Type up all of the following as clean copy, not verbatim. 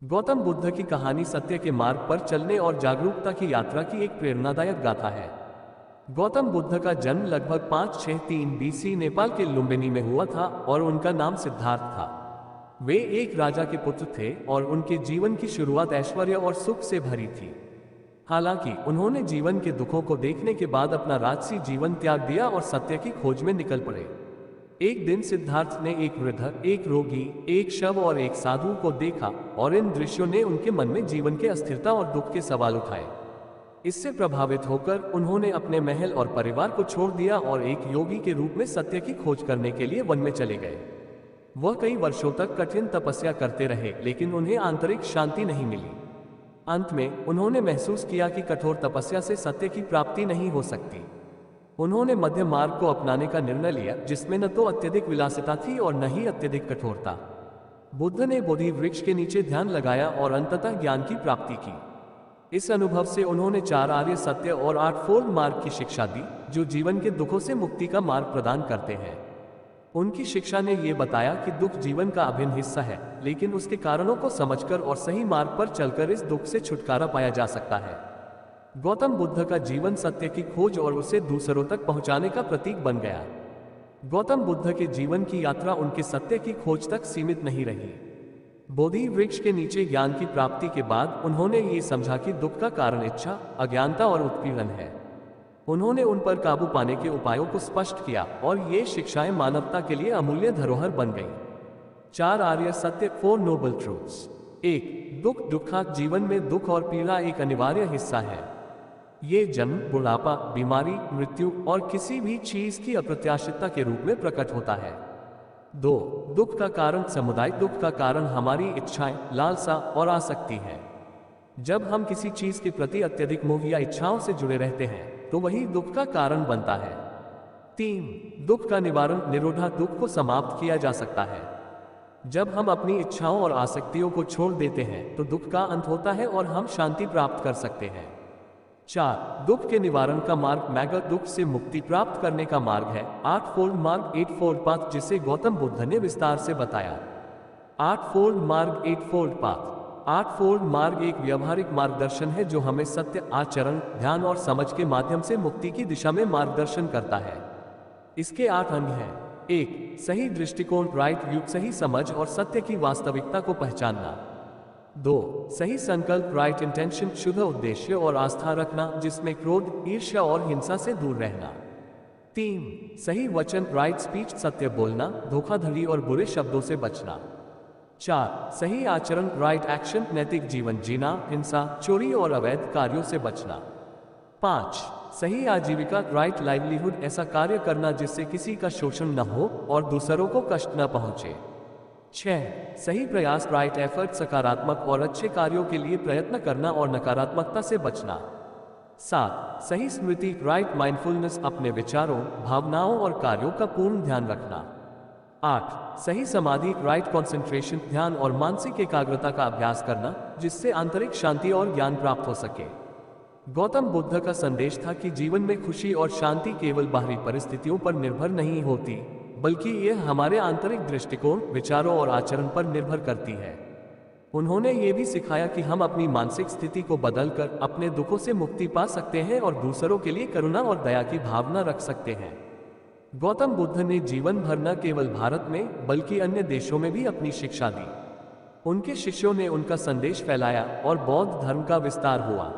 गौतम बुद्ध की कहानी सत्य के मार्ग पर चलने और जागरूकता की यात्रा की एक प्रेरणादायक गाथा है। गौतम बुद्ध का जन्म लगभग 563 बीसी नेपाल के लुम्बिनी में हुआ था और उनका नाम सिद्धार्थ था। वे एक राजा के पुत्र थे और उनके जीवन की शुरुआत ऐश्वर्य और सुख से भरी थी। हालांकि उन्होंने जीवन के दुखों को देखने के बाद अपना राजसी जीवन त्याग दिया और सत्य की खोज में निकल पड़े। एक दिन सिद्धार्थ ने एक वृद्ध, एक रोगी, एक शव और एक साधु को देखा और इन दृश्यों ने उनके मन में जीवन के अस्थिरता और दुख के सवाल उठाए। इससे प्रभावित होकर उन्होंने अपने महल और परिवार को छोड़ दिया और एक योगी के रूप में सत्य की खोज करने के लिए वन में चले गए। वह कई वर्षों तक कठिन तपस्या करते रहे, लेकिन उन्हें आंतरिक शांति नहीं मिली। अंत में उन्होंने महसूस किया कि कठोर तपस्या से सत्य की प्राप्ति नहीं हो सकती। उन्होंने मध्य मार्ग को अपनाने का निर्णय लिया, जिसमें न तो अत्यधिक विलासिता थी और न ही अत्यधिक कठोरता। बुद्ध ने बोधि वृक्ष के नीचे ध्यान लगाया और अंततः ज्ञान की प्राप्ति की। इस अनुभव से उन्होंने 4 आर्य सत्य और 8 फोल्ड मार्ग की शिक्षा दी, जो जीवन के दुखों से मुक्ति का मार्ग प्रदान करते हैं। उनकी शिक्षा ने यह बताया कि दुख जीवन का अभिन्न हिस्सा है, लेकिन उसके कारणों को समझकर और सही मार्ग पर चलकर इस दुख से छुटकारा पाया जा सकता है। गौतम बुद्ध का जीवन सत्य की खोज और उसे दूसरों तक पहुंचाने का प्रतीक बन गया। गौतम बुद्ध के जीवन की यात्रा उनके सत्य की खोज तक सीमित नहीं रही। बोधि वृक्ष के नीचे ज्ञान की प्राप्ति के बाद उन्होंने ये समझा कि दुख का कारण इच्छा, अज्ञानता और उत्पीड़न है। उन्होंने उन पर काबू पाने के उपायों को स्पष्ट किया और ये शिक्षाएं मानवता के लिए अमूल्य धरोहर बन गईं। 4 आर्य सत्य, 4 नोबल ट्रूथ्स। 1. दुख। दुखा जीवन में दुख और पीड़ा एक अनिवार्य हिस्सा है। ये जन्म, बुढ़ापा, बीमारी, मृत्यु और किसी भी चीज की अप्रत्याशितता के रूप में प्रकट होता है। 2. दुख का कारण समुदाय। दुख का कारण हमारी इच्छाएं, लालसा और आसक्ति है। जब हम किसी चीज के प्रति अत्यधिक मोह या इच्छाओं से जुड़े रहते हैं तो वही दुख का कारण बनता है। 3. दुख का निवारण। निरोधा। दुख को समाप्त किया जा सकता है। जब हम अपनी इच्छाओं और आसक्तियों को छोड़ देते हैं तो दुख का अंत होता है और हम शांति प्राप्त कर सकते हैं। 4. दुख के निवारण का मार्ग। मैग। दुख से मुक्ति प्राप्त करने का मार्ग है। 8 फोल्ड मार्ग, 8 फोल्ड पाथ, जिसे गौतम बुद्ध ने विस्तार से बताया। 8 फोल्ड मार्ग, 8 फोल्ड पाथ। 8 फोल्ड मार्ग एक व्यावहारिक मार्गदर्शन है जो हमें सत्य, आचरण, ध्यान और समझ के माध्यम से मुक्ति की दिशा में मार्गदर्शन करता है। इसके 8 अंग हैं। 1. सही दृष्टिकोण, राइट व्यू, सही समझ और सत्य की वास्तविकता को पहचानना। 2. सही संकल्प, राइट इंटेंशन, शुद्ध उद्देश्य और आस्था रखना, जिसमें क्रोध, ईर्ष्या और हिंसा से दूर रहना। 3. सही वचन, राइट स्पीच, सत्य बोलना, धोखाधड़ी और बुरे शब्दों से बचना। 4. सही आचरण, राइट एक्शन, नैतिक जीवन जीना, हिंसा, चोरी और अवैध कार्यों से बचना। 5. सही आजीविका, राइट लाइवलीहुड, ऐसा कार्य करना जिससे किसी का शोषण न हो और दूसरों को कष्ट न पहुंचे। 6. सही प्रयास, राइट एफर्ट, सकारात्मक और अच्छे कार्यों के लिए प्रयत्न करना और नकारात्मकता से बचना। 7. सही स्मृति, राइट माइंडफुलनेस, अपने विचारों, भावनाओं और कार्यों का पूर्ण ध्यान रखना। 8. सही समाधि, राइट कंसंट्रेशन, ध्यान और मानसिक एकाग्रता का अभ्यास करना, जिससे आंतरिक शांति और ज्ञान प्राप्त हो सके। गौतम बुद्ध का संदेश था कि जीवन में खुशी और शांति केवल बाहरी परिस्थितियों पर निर्भर नहीं होती, बल्कि यह हमारे आंतरिक दृष्टिकोण, विचारों और आचरण पर निर्भर करती है। उन्होंने ये भी सिखाया कि हम अपनी मानसिक स्थिति को बदलकर अपने दुखों से मुक्ति पा सकते हैं और दूसरों के लिए करुणा और दया की भावना रख सकते हैं। गौतम बुद्ध ने जीवन भर न केवल भारत में बल्कि अन्य देशों में भी अपनी शिक्षा दी। उनके शिष्यों ने उनका संदेश फैलाया और बौद्ध धर्म का विस्तार हुआ।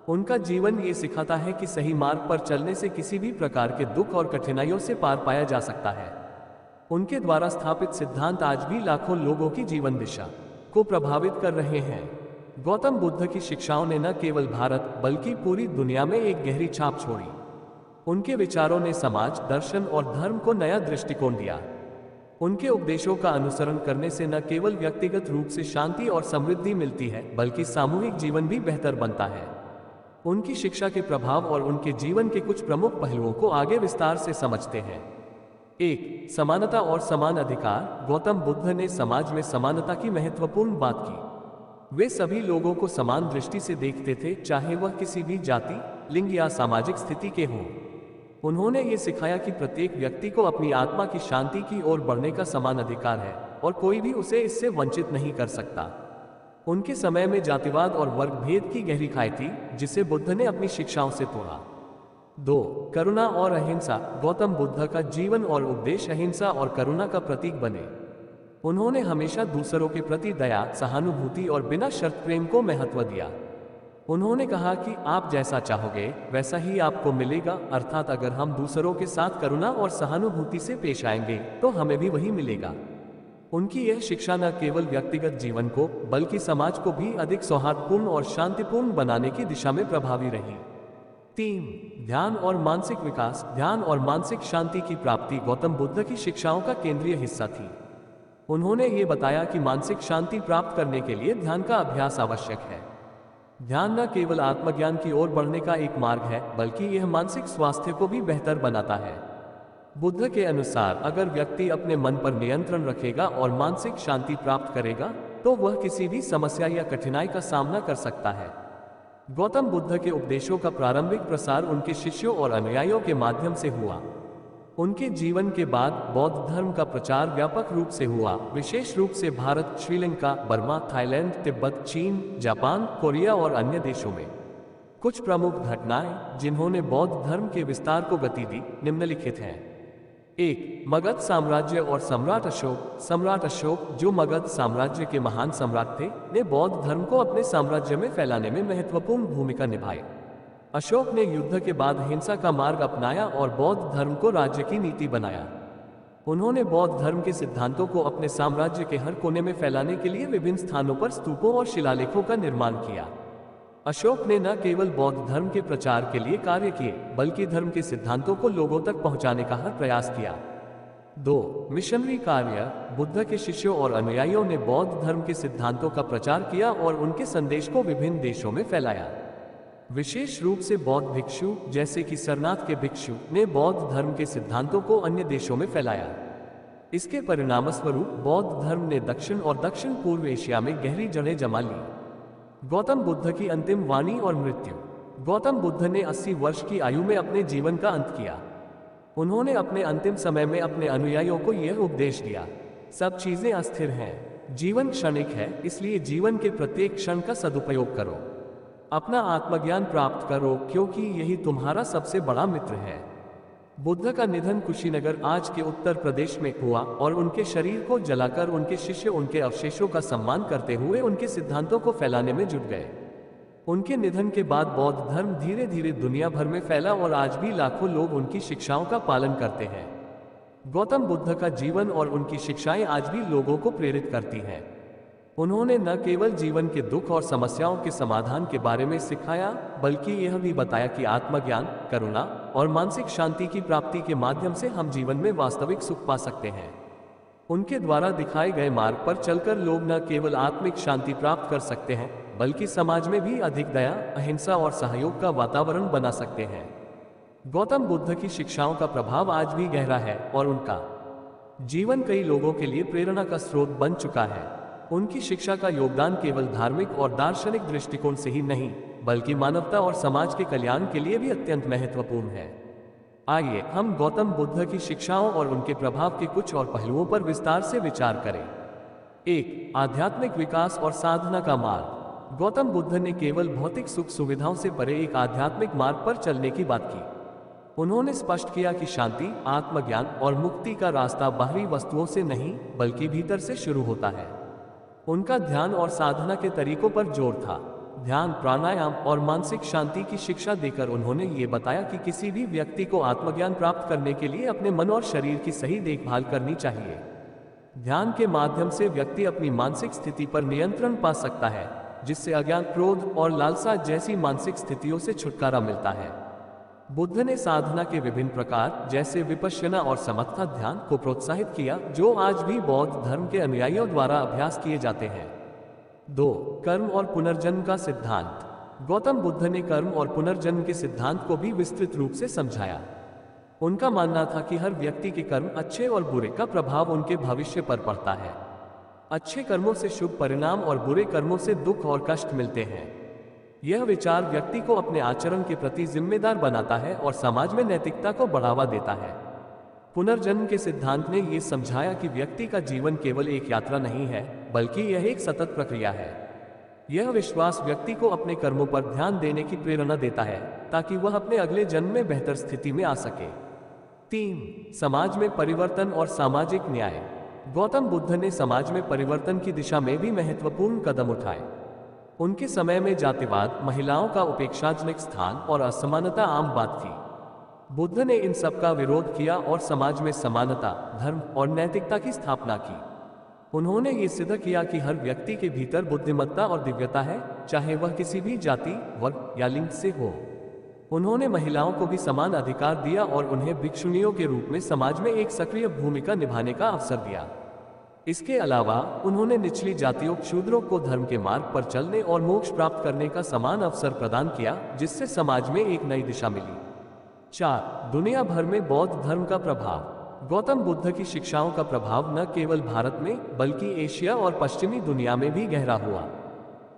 उनका जीवन ये सिखाता है कि सही मार्ग पर चलने से किसी भी प्रकार के दुख और कठिनाइयों से पार पाया जा सकता है। उनके द्वारा स्थापित सिद्धांत आज भी लाखों लोगों की जीवन दिशा को प्रभावित कर रहे हैं। गौतम बुद्ध की शिक्षाओं ने न केवल भारत बल्कि पूरी दुनिया में एक गहरी छाप छोड़ी। उनके विचारों ने समाज, दर्शन और धर्म को नया दृष्टिकोण दिया। उनके उपदेशों का अनुसरण करने से न केवल व्यक्तिगत रूप से शांति और समृद्धि मिलती है, बल्कि सामूहिक जीवन भी बेहतर बनता है। उनकी शिक्षा के प्रभाव और उनके जीवन के कुछ प्रमुख पहलुओं को आगे विस्तार से समझते हैं। 1. समानता और समान अधिकार। गौतम बुद्ध ने समाज में समानता की महत्वपूर्ण बात की। वे सभी लोगों को समान दृष्टि से देखते थे, चाहे वह किसी भी जाति, लिंग या सामाजिक स्थिति के हों। उन्होंने ये सिखाया कि प्रत्येक व्यक्ति को अपनी आत्मा की शांति की ओर बढ़ने का समान अधिकार है और कोई भी उसे इससे वंचित नहीं कर सकता। उनके समय में जातिवाद और वर्ग भेद की गहरी खाई थी, जिसे बुद्ध ने अपनी शिक्षाओं से तोड़ा। 2. करुणा और अहिंसा। गौतम बुद्ध का जीवन और उपदेश अहिंसा और करुणा का प्रतीक बने। उन्होंने हमेशा दूसरों के प्रति दया, सहानुभूति और बिना शर्त प्रेम को महत्व दिया। उन्होंने कहा कि आप जैसा चाहोगे वैसा ही आपको मिलेगा, अर्थात अगर हम दूसरों के साथ करुणा और सहानुभूति से पेश आएंगे तो हमें भी वही मिलेगा। उनकी यह शिक्षा न केवल व्यक्तिगत जीवन को बल्कि समाज को भी अधिक सौहार्दपूर्ण और शांतिपूर्ण बनाने की दिशा में प्रभावी रही। 3. ध्यान और मानसिक विकास। ध्यान और मानसिक शांति की प्राप्ति गौतम बुद्ध की शिक्षाओं का केंद्रीय हिस्सा थी। उन्होंने ये बताया कि मानसिक शांति प्राप्त करने के लिए ध्यान का अभ्यास आवश्यक है। ध्यान न केवल आत्मज्ञान की ओर बढ़ने का एक मार्ग है, बल्कि यह मानसिक स्वास्थ्य को भी बेहतर बनाता है। बुद्ध के अनुसार अगर व्यक्ति अपने मन पर नियंत्रण रखेगा और मानसिक शांति प्राप्त करेगा तो वह किसी भी समस्या या कठिनाई का सामना कर सकता है। गौतम बुद्ध के उपदेशों का प्रारंभिक प्रसार उनके शिष्यों और अनुयायियों के माध्यम से हुआ। उनके जीवन के बाद बौद्ध धर्म का प्रचार व्यापक रूप से हुआ, विशेष रूप से भारत, श्रीलंका, बर्मा, थाईलैंड, तिब्बत, चीन, जापान, कोरिया और अन्य देशों में। कुछ प्रमुख घटनाएं जिन्होंने बौद्ध धर्म के विस्तार को गति दी निम्नलिखित हैं। 1. मगध साम्राज्य और सम्राट अशोक। सम्राट अशोक, जो मगध साम्राज्य के महान सम्राट थे, ने बौद्ध धर्म को अपने साम्राज्य में फैलाने में महत्वपूर्ण भूमिका निभाई। अशोक ने युद्ध के बाद हिंसा का मार्ग अपनाया और बौद्ध धर्म को राज्य की नीति बनाया। उन्होंने बौद्ध धर्म के सिद्धांतों को अपने साम्राज्य के हर कोने में फैलाने के लिए विभिन्न स्थानों पर स्तूपों और शिलालेखों का निर्माण किया। अशोक ने न केवल बौद्ध धर्म के प्रचार के लिए कार्य किए, बल्कि धर्म के सिद्धांतों को लोगों तक पहुंचाने का हर प्रयास किया। 2. मिशनरी कार्य। बुद्ध के शिष्यों और अनुयायियों ने बौद्ध धर्म के सिद्धांतों का प्रचार किया और उनके संदेश को विभिन्न देशों में फैलाया। विशेष रूप से बौद्ध भिक्षु, जैसे कि सरनाथ के भिक्षु, ने बौद्ध धर्म के सिद्धांतों को अन्य देशों में फैलाया। इसके परिणामस्वरूप बौद्ध धर्म ने दक्षिण और दक्षिण पूर्व एशिया में गहरी जड़ें जमा ली। गौतम बुद्ध की अंतिम वाणी और मृत्यु। गौतम बुद्ध ने 80 वर्ष की आयु में अपने जीवन का अंत किया। उन्होंने अपने अंतिम समय में अपने अनुयायियों को यह उपदेश दिया, सब चीजें अस्थिर हैं, जीवन क्षणिक है, इसलिए जीवन के प्रत्येक क्षण का सदुपयोग करो। अपना आत्मज्ञान प्राप्त करो, क्योंकि यही तुम्हारा सबसे बड़ा मित्र है। बुद्ध का निधन कुशीनगर, आज के उत्तर प्रदेश में हुआ और उनके शरीर को जलाकर उनके शिष्य उनके अवशेषों का सम्मान करते हुए उनके सिद्धांतों को फैलाने में जुट गए। उनके निधन के बाद बौद्ध धर्म धीरे धीरे दुनिया भर में फैला और आज भी लाखों लोग उनकी शिक्षाओं का पालन करते हैं। गौतम बुद्ध का जीवन और उनकी शिक्षाएं आज भी लोगों को प्रेरित करती हैं। उन्होंने न केवल जीवन के दुख और समस्याओं के समाधान के बारे में सिखाया, बल्कि यह भी बताया कि आत्मज्ञान, करुणा और मानसिक शांति की प्राप्ति के माध्यम से हम जीवन में वास्तविक सुख पा सकते हैं। उनके द्वारा दिखाए गए मार्ग पर चलकर लोग न केवल आत्मिक शांति प्राप्त कर सकते हैं, बल्कि समाज में भी अधिक दया, अहिंसा और सहयोग का वातावरण बना सकते हैं। गौतम बुद्ध की शिक्षाओं का प्रभाव आज भी गहरा है और उनका जीवन कई लोगों के लिए प्रेरणा का स्रोत बन चुका है। उनकी शिक्षा का योगदान केवल धार्मिक और दार्शनिक दृष्टिकोण से ही नहीं, बल्कि मानवता और समाज के कल्याण के लिए भी अत्यंत महत्वपूर्ण है। आइए हम गौतम बुद्ध की शिक्षाओं और उनके प्रभाव के कुछ और पहलुओं पर विस्तार से विचार करें। 1. आध्यात्मिक विकास और साधना का मार्ग। गौतम बुद्ध ने केवल भौतिक सुख सुविधाओं से परे एक आध्यात्मिक मार्ग पर चलने की बात की। उन्होंने स्पष्ट किया कि शांति, आत्मज्ञान और मुक्ति का रास्ता बाहरी वस्तुओं से नहीं, बल्कि भीतर से शुरू होता है। उनका ध्यान और साधना के तरीकों पर जोर था। ध्यान, प्राणायाम और मानसिक शांति की शिक्षा देकर उन्होंने ये बताया कि किसी भी व्यक्ति को आत्मज्ञान प्राप्त करने के लिए अपने मन और शरीर की सही देखभाल करनी चाहिए। ध्यान के माध्यम से व्यक्ति अपनी मानसिक स्थिति पर नियंत्रण पा सकता है, जिससे अज्ञान, क्रोध और लालसा जैसी मानसिक स्थितियों से छुटकारा मिलता है। बुद्ध ने साधना के विभिन्न प्रकार जैसे विपश्यना और समत्था ध्यान को प्रोत्साहित किया, जो आज भी बौद्ध धर्म के अनुयायियों द्वारा अभ्यास किए जाते हैं। 2. कर्म और पुनर्जन्म का सिद्धांत। गौतम बुद्ध ने कर्म और पुनर्जन्म के सिद्धांत को भी विस्तृत रूप से समझाया। उनका मानना था कि हर व्यक्ति के कर्म, अच्छे और बुरे, का प्रभाव उनके भविष्य पर पड़ता है। अच्छे कर्मों से शुभ परिणाम और बुरे कर्मों से दुख और कष्ट मिलते हैं। यह विचार व्यक्ति को अपने आचरण के प्रति जिम्मेदार बनाता है और समाज में नैतिकता को बढ़ावा देता है। पुनर्जन्म के सिद्धांत ने यह समझाया कि व्यक्ति का जीवन केवल एक यात्रा नहीं है, बल्कि यह एक सतत प्रक्रिया है। यह विश्वास व्यक्ति को अपने कर्मों पर ध्यान देने की प्रेरणा देता है ताकि वह अपने अगले जन्म में बेहतर स्थिति में आ सके। 3. समाज में परिवर्तन और सामाजिक न्याय। गौतम बुद्ध ने समाज में परिवर्तन की दिशा में भी महत्वपूर्ण कदम उठाए। उनके समय में जातिवाद, महिलाओं का उपेक्षाजनक स्थान और असमानता आम बात थी। बुद्ध ने इन सब का विरोध किया और समाज में समानता, धर्म और नैतिकता की स्थापना की। उन्होंने ये सिद्ध किया कि हर व्यक्ति के भीतर बुद्धिमत्ता और दिव्यता है, चाहे वह किसी भी जाति, वर्ग या लिंग से हो। उन्होंने महिलाओं को भी समान अधिकार दिया और उन्हें भिक्षुणियों के रूप में समाज में एक सक्रिय भूमिका निभाने का अवसर दिया। इसके अलावा उन्होंने निचली जातियों, शूद्रों को धर्म के मार्ग पर चलने और मोक्ष प्राप्त करने का समान अवसर प्रदान किया, जिससे समाज में एक नई दिशा मिली। 4. दुनिया भर में बौद्ध धर्म का प्रभाव। गौतम बुद्ध की शिक्षाओं का प्रभाव न केवल भारत में बल्कि एशिया और पश्चिमी दुनिया में भी गहरा हुआ।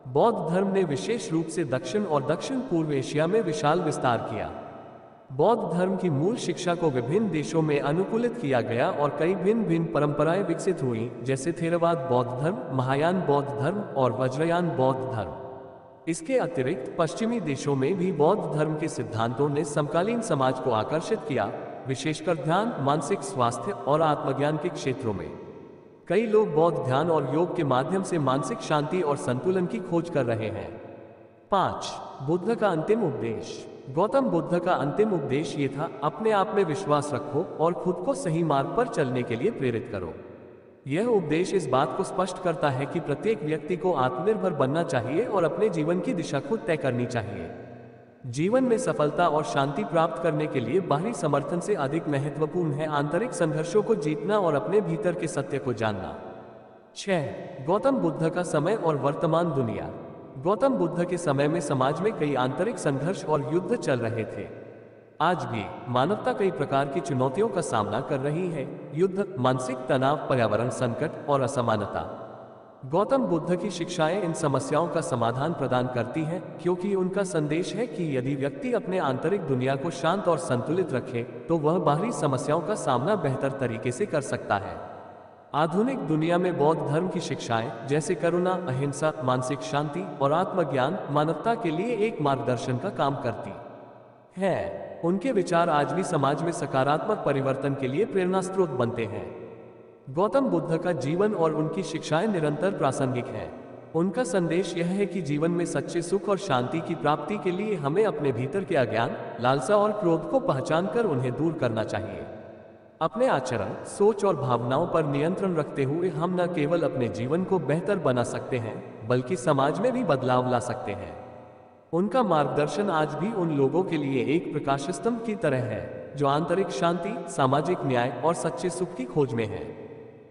बौद्ध धर्म ने विशेष रूप से दक्षिण और दक्षिण पूर्व एशिया में विशाल विस्तार किया। बौद्ध धर्म की मूल शिक्षा को विभिन्न देशों में अनुकूलित किया गया और कई भिन्न भिन्न परंपराएं विकसित हुई, जैसे थेरवाद बौद्ध धर्म, महायान बौद्ध धर्म और वज्रयान बौद्ध धर्म। इसके अतिरिक्त पश्चिमी देशों में भी बौद्ध धर्म के सिद्धांतों ने समकालीन समाज को आकर्षित किया, विशेषकर ध्यान, मानसिक स्वास्थ्य और आत्मज्ञान के क्षेत्रों में। कई लोग बौद्ध ध्यान और योग के माध्यम से मानसिक शांति और संतुलन की खोज कर रहे हैं। 5. बुद्ध का अंतिम उपदेश। गौतम बुद्ध का अंतिम उपदेश ये था, अपने आप में विश्वास रखो और खुद को सही मार्ग पर चलने के लिए प्रेरित करो। यह उपदेश इस बात को स्पष्ट करता है कि प्रत्येक व्यक्ति को आत्मनिर्भर बनना चाहिए और अपने जीवन की दिशा खुद तय करनी चाहिए। जीवन में सफलता और शांति प्राप्त करने के लिए बाहरी समर्थन से अधिक महत्वपूर्ण है आंतरिक संघर्षों को जीतना और अपने भीतर के सत्य को जानना। 6. गौतम बुद्ध का समय और वर्तमान दुनिया। गौतम बुद्ध के समय में समाज में कई आंतरिक संघर्ष और युद्ध चल रहे थे। आज भी मानवता कई प्रकार की चुनौतियों का सामना कर रही है: युद्ध, मानसिक तनाव, पर्यावरण संकट और असमानता। गौतम बुद्ध की शिक्षाएं इन समस्याओं का समाधान प्रदान करती हैं, क्योंकि उनका संदेश है कि यदि व्यक्ति अपने आंतरिक दुनिया को शांत और संतुलित रखे तो वह बाहरी समस्याओं का सामना बेहतर तरीके से कर सकता है। आधुनिक दुनिया में बौद्ध धर्म की शिक्षाएं जैसे करुणा, अहिंसा, मानसिक शांति और आत्मज्ञान मानवता के लिए एक मार्गदर्शन का काम करती है। उनके विचार आज भी समाज में सकारात्मक परिवर्तन के लिए प्रेरणा स्रोत बनते हैं। गौतम बुद्ध का जीवन और उनकी शिक्षाएं निरंतर प्रासंगिक हैं। उनका संदेश यह है कि जीवन में सच्चे सुख और शांति की प्राप्ति के लिए हमें अपने भीतर के अज्ञान, लालसा और क्रोध को पहचानकर उन्हें दूर करना चाहिए। अपने आचरण, सोच और भावनाओं पर नियंत्रण रखते हुए हम न केवल अपने जीवन को बेहतर बना सकते हैं बल्कि समाज में भी बदलाव ला सकते हैं। उनका मार्गदर्शन आज भी उन लोगों के लिए एक प्रकाश स्तंभ की तरह है जो आंतरिक शांति, सामाजिक न्याय और सच्चे सुख की खोज में हैं।